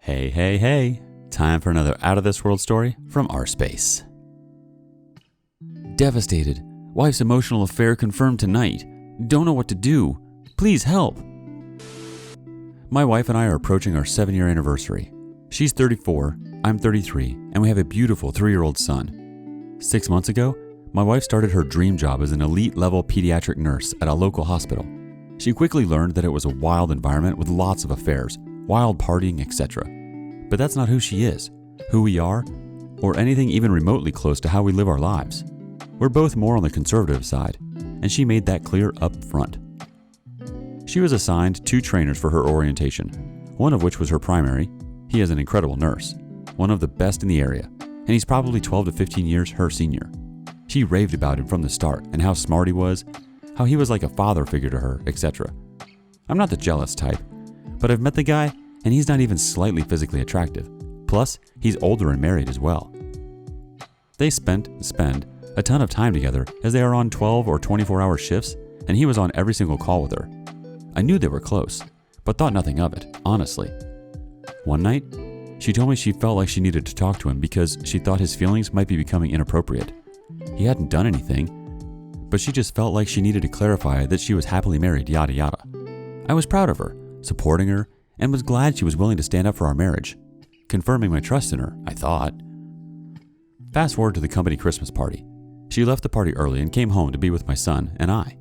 Hey, hey, hey. Time for another out-of-this-world story from rSpace. Devastated. Wife's emotional affair confirmed tonight. Don't know what to do. Please help. My wife and I are approaching our 7-year anniversary. She's 34, I'm 33, and we have a beautiful 3-year-old son. 6 months ago, my wife started her dream job as an elite-level pediatric nurse at a local hospital. She quickly learned that it was a wild environment with lots of affairs, wild partying, etc. But that's not who she is, who we are, or anything even remotely close to how we live our lives. We're both more on the conservative side, and she made that clear up front. She was assigned 2 trainers for her orientation, one of which was her primary. He is an incredible nurse, one of the best in the area, and he's probably 12 to 15 years her senior. She raved about him from the start and how smart he was, how he was like a father figure to her, etc. I'm not the jealous type, but I've met the guy and he's not even slightly physically attractive. Plus, he's older and married as well. They spend a ton of time together as they are on 12 or 24-hour shifts, and he was on every single call with her. I knew they were close, but thought nothing of it, honestly. One night, she told me she felt like she needed to talk to him because she thought his feelings might be becoming inappropriate. He hadn't done anything, but she just felt like she needed to clarify that she was happily married, yada yada. I was proud of her, supporting her, and was glad she was willing to stand up for our marriage, confirming my trust in her, I thought. Fast forward to the company Christmas party. She left the party early and came home to be with my son and I.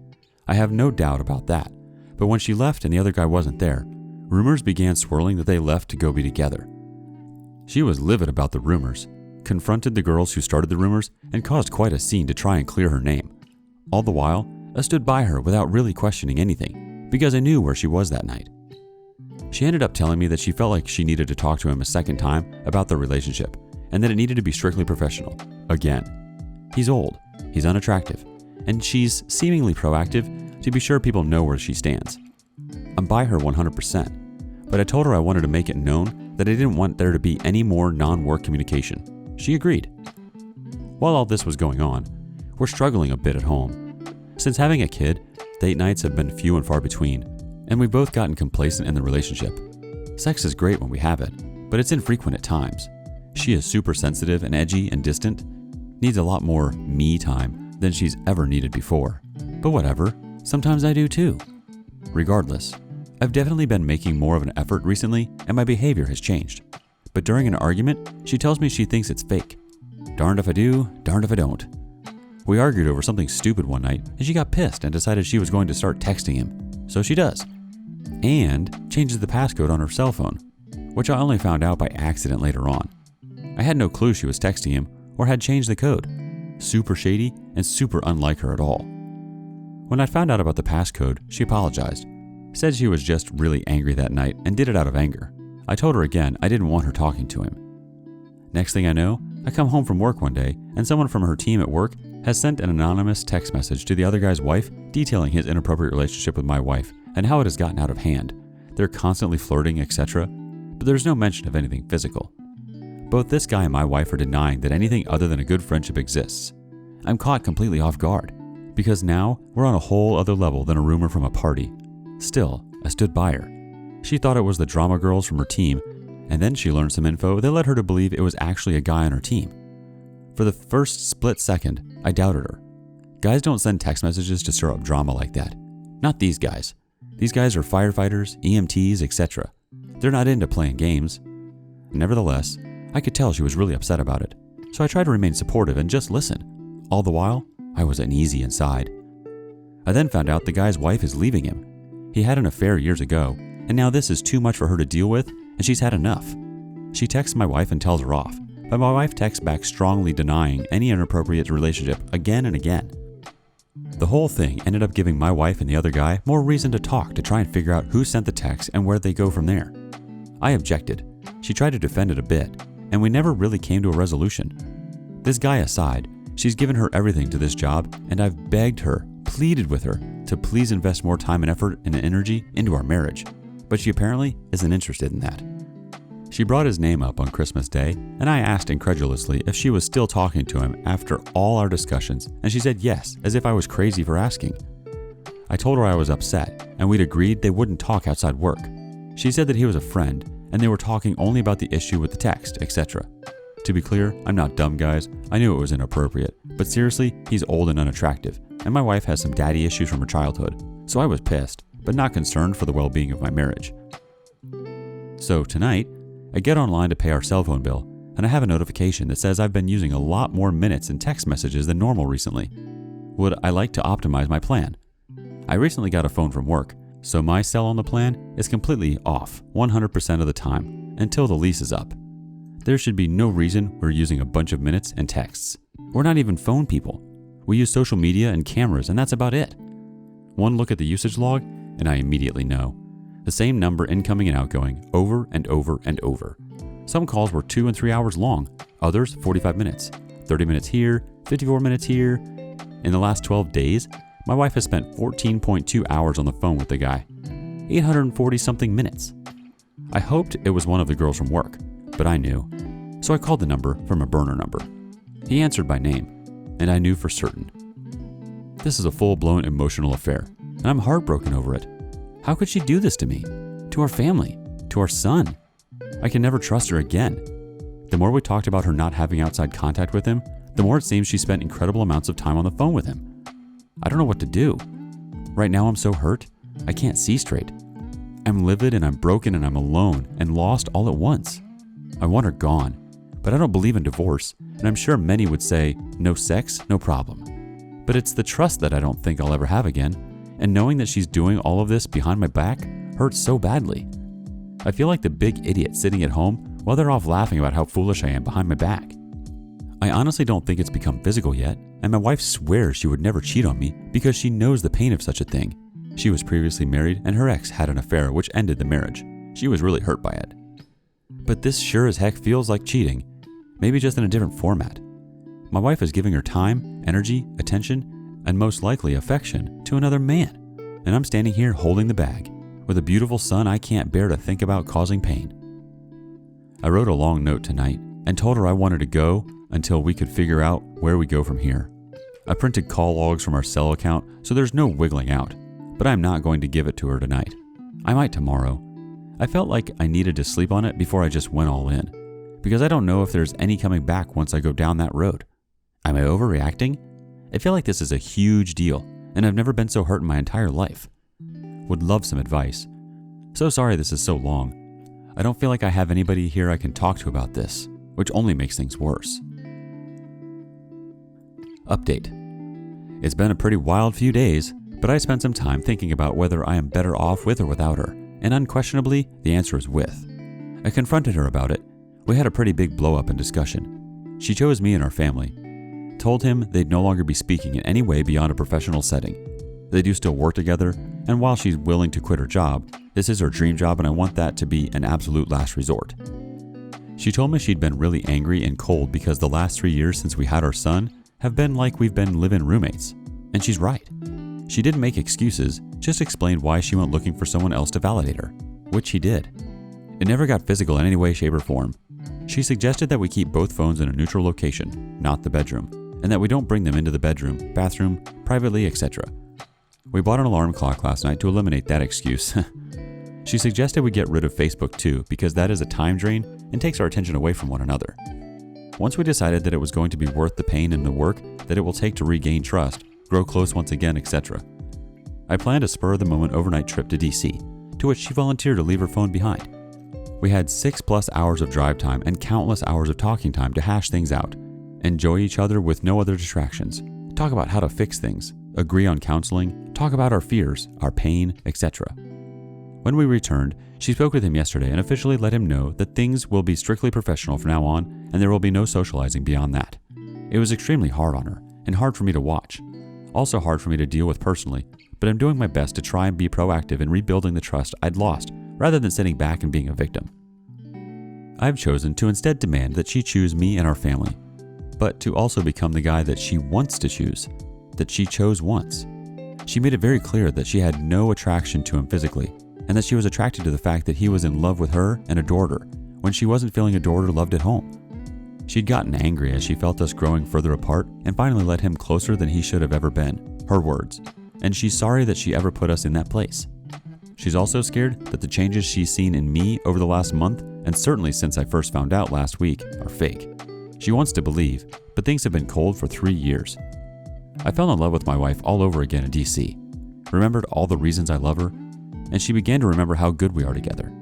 I have no doubt about that, but when she left and the other guy wasn't there, rumors began swirling that they left to go be together. She was livid about the rumors, confronted the girls who started the rumors, and caused quite a scene to try and clear her name. All the while, I stood by her without really questioning anything, because I knew where she was that night. She ended up telling me that she felt like she needed to talk to him a second time about their relationship, and that it needed to be strictly professional. Again. He's old, he's unattractive, and she's seemingly proactive to be sure people know where she stands. I'm by her 100%, but I told her I wanted to make it known that I didn't want there to be any more non-work communication. She agreed. While all this was going on, we're struggling a bit at home. Since having a kid, date nights have been few and far between, and we've both gotten complacent in the relationship. Sex is great when we have it, but it's infrequent at times. She is super sensitive and edgy and distant, needs a lot more me time than she's ever needed before. But whatever, sometimes I do too. Regardless, I've definitely been making more of an effort recently and my behavior has changed. But during an argument, she tells me she thinks it's fake. Darned if I do, darned if I don't. We argued over something stupid one night and she got pissed and decided she was going to start texting him. So she does. And changes the passcode on her cell phone, which I only found out by accident later on. I had no clue she was texting him or had changed the code. Super shady and super unlike her at all. When I found out about the passcode, she apologized. Said she was just really angry that night and did it out of anger. I told her again I didn't want her talking to him. Next thing I know, I come home from work one day and someone from her team at work has sent an anonymous text message to the other guy's wife detailing his inappropriate relationship with my wife and how it has gotten out of hand. They're constantly flirting, etc., but there's no mention of anything physical. Both this guy and my wife are denying that anything other than a good friendship exists. I'm caught completely off guard, because now we're on a whole other level than a rumor from a party. Still, I stood by her. She thought it was the drama girls from her team, and then she learned some info that led her to believe it was actually a guy on her team. For the first split second, I doubted her. Guys don't send text messages to stir up drama like that. Not these guys. These guys are firefighters, EMTs, etc. They're not into playing games. Nevertheless, I could tell she was really upset about it, so I tried to remain supportive and just listen. All the while, I was uneasy inside. I then found out the guy's wife is leaving him. He had an affair years ago, and now this is too much for her to deal with, and she's had enough. She texts my wife and tells her off, but my wife texts back strongly denying any inappropriate relationship again and again. The whole thing ended up giving my wife and the other guy more reason to talk to try and figure out who sent the text and where they go from there. I objected. She tried to defend it a bit, and we never really came to a resolution. This guy aside, she's given her everything to this job, and I've begged her, pleaded with her, to please invest more time and effort and energy into our marriage, but she apparently isn't interested in that. She brought his name up on Christmas Day, and I asked incredulously if she was still talking to him after all our discussions, and she said yes, as if I was crazy for asking. I told her I was upset, and we'd agreed they wouldn't talk outside work. She said that he was a friend, and they were talking only about the issue with the text, etc. To be clear, I'm not dumb, guys. I knew it was inappropriate, but seriously, he's old and unattractive, and my wife has some daddy issues from her childhood, so I was pissed, but not concerned for the well-being of my marriage. So tonight, I get online to pay our cell phone bill, and I have a notification that says I've been using a lot more minutes and text messages than normal recently. Would I like to optimize my plan? I recently got a phone from work, so my cell on the plan is completely off 100% of the time until the lease is up. There should be no reason we're using a bunch of minutes and texts. We're not even phone people. We use social media and cameras, and that's about it. One look at the usage log, and I immediately know. The same number incoming and outgoing over and over and over. Some calls were 2 and 3 hours long, others 45 minutes, 30 minutes here, 54 minutes here. In the last 12 days, my wife has spent 14.2 hours on the phone with the guy, 840-something minutes. I hoped it was one of the girls from work, but I knew, so I called the number from a burner number. He answered by name, and I knew for certain. This is a full-blown emotional affair, and I'm heartbroken over it. How could she do this to me? To our family? To our son? I can never trust her again. The more we talked about her not having outside contact with him, the more it seems she spent incredible amounts of time on the phone with him. I don't know what to do. Right now I'm so hurt, I can't see straight. I'm livid and I'm broken and I'm alone and lost all at once. I want her gone, but I don't believe in divorce, and I'm sure many would say, no sex, no problem. But it's the trust that I don't think I'll ever have again, and knowing that she's doing all of this behind my back hurts so badly. I feel like the big idiot sitting at home while they're off laughing about how foolish I am behind my back. I honestly don't think it's become physical yet, and my wife swears she would never cheat on me because she knows the pain of such a thing. She was previously married and her ex had an affair which ended the marriage. She was really hurt by it. But this sure as heck feels like cheating, maybe just in a different format. My wife is giving her time, energy, attention, and most likely affection to another man, and I'm standing here holding the bag with a beautiful son I can't bear to think about causing pain. I wrote a long note tonight and told her I wanted to go until we could figure out where we go from here. I printed call logs from our cell account so there's no wiggling out, but I'm not going to give it to her tonight. I might tomorrow. I felt like I needed to sleep on it before I just went all in, because I don't know if there's any coming back once I go down that road. Am I overreacting? I feel like this is a huge deal, and I've never been so hurt in my entire life. Would love some advice. So sorry this is so long. I don't feel like I have anybody here I can talk to about this, which only makes things worse. Update. It's been a pretty wild few days, but I spent some time thinking about whether I am better off with or without her, and unquestionably, the answer is with. I confronted her about it. We had a pretty big blow-up and discussion. She chose me in our family, told him they'd no longer be speaking in any way beyond a professional setting. They do still work together, and while she's willing to quit her job, this is her dream job and I want that to be an absolute last resort. She told me she'd been really angry and cold because the last 3 years since we had our son have been like we've been live-in roommates. And she's right. She didn't make excuses, just explained why she went looking for someone else to validate her, which he did. It never got physical in any way, shape, or form. She suggested that we keep both phones in a neutral location, not the bedroom, and that we don't bring them into the bedroom, bathroom, privately, etc. We bought an alarm clock last night to eliminate that excuse. She suggested we get rid of Facebook too, because that is a time drain and takes our attention away from one another. Once we decided that it was going to be worth the pain and the work that it will take to regain trust, grow close once again, etc., I planned a spur-of-the-moment overnight trip to DC, to which she volunteered to leave her phone behind. We had 6+ hours of drive time and countless hours of talking time to hash things out, enjoy each other with no other distractions, talk about how to fix things, agree on counseling, talk about our fears, our pain, etc. When we returned, she spoke with him yesterday and officially let him know that things will be strictly professional from now on and there will be no socializing beyond that. It was extremely hard on her and hard for me to watch. Also hard for me to deal with personally, but I'm doing my best to try and be proactive in rebuilding the trust I'd lost rather than sitting back and being a victim. I've chosen to instead demand that she choose me and our family, but to also become the guy that she wants to choose, that she chose once. She made it very clear that she had no attraction to him physically, and that she was attracted to the fact that he was in love with her and adored her, when she wasn't feeling adored or loved at home. She'd gotten angry as she felt us growing further apart and finally let him closer than he should have ever been, her words, and she's sorry that she ever put us in that place. She's also scared that the changes she's seen in me over the last month, and certainly since I first found out last week, are fake. She wants to believe, but things have been cold for 3 years. I fell in love with my wife all over again in DC, remembered all the reasons I love her, and she began to remember how good we are together.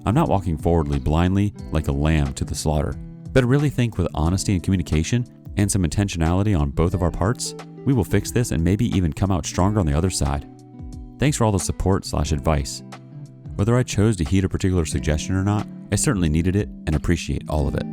I'm not walking forwardly blindly like a lamb to the slaughter, but I really think with honesty and communication and some intentionality on both of our parts, we will fix this and maybe even come out stronger on the other side. Thanks for all the support/advice. Whether I chose to heed a particular suggestion or not, I certainly needed it and appreciate all of it.